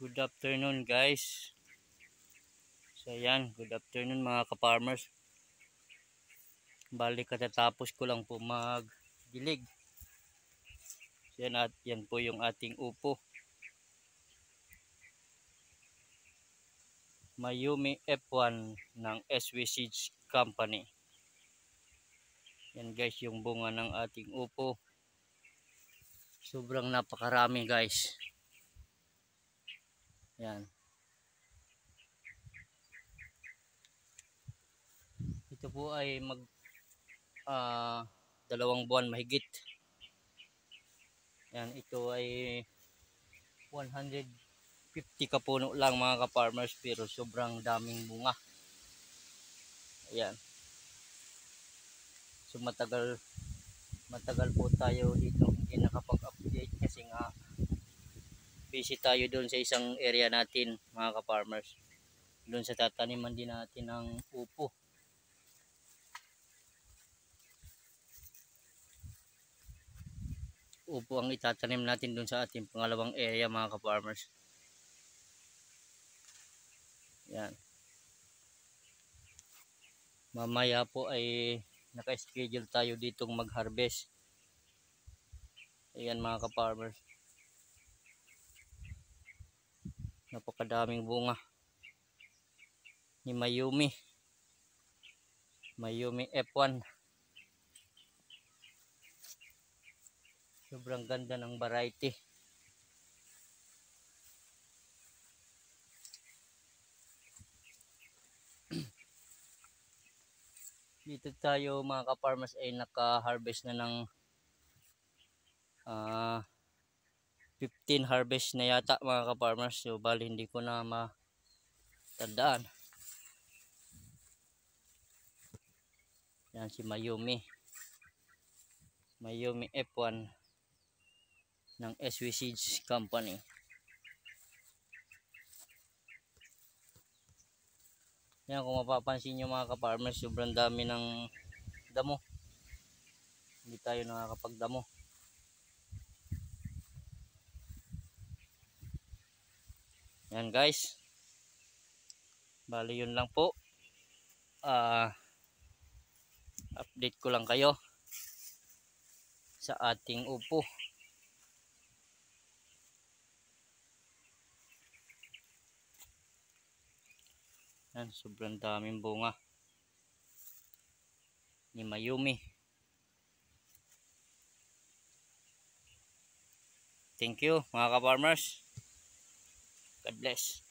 Good afternoon guys. So yan, good afternoon mga ka-farmers. Bali katatapos ko lang po magdilig. So yan, at yan po yung ating upo. Mayumi F1 ng SW Seeds Company. Yan guys yung bunga ng ating upo. Sobrang napakarami guys. Yan. Ito po ay dalawang buwan mahigit. Yan, ito ay 150 kapuno lang mga ka-farmers, pero sobrang daming bunga. Ayan. So matagal po tayo dito hindi nakapag-update kasi nga busy tayo doon sa isang area natin mga ka-farmers. Doon sa tataniman din natin ng upo. Upo ang itatanim natin doon sa ating pangalawang area mga ka-farmers. Yan. Mamaya po ay naka-schedule tayo ditong mag-harvest. Ayan mga ka-farmers. Napakadaming bunga ni Mayumi F1. Sobrang ganda ng variety. Dito tayo mga ka-farmers ay naka-harvest na ng 15 harvest na yata mga ka-farmers. So bali hindi ko na matandaan. Yan si Mayumi F1 ng SW Seeds Company. Yan, kung mapapansin nyo mga ka-farmers, sobrang dami ng damo. Hindi tayo nakakapagdamo. Yan guys. Bali yun lang po. Update ko lang kayo sa ating upo. Yan, sobrang daming bunga ni Mayumi. Thank you mga ka-farmers. God bless.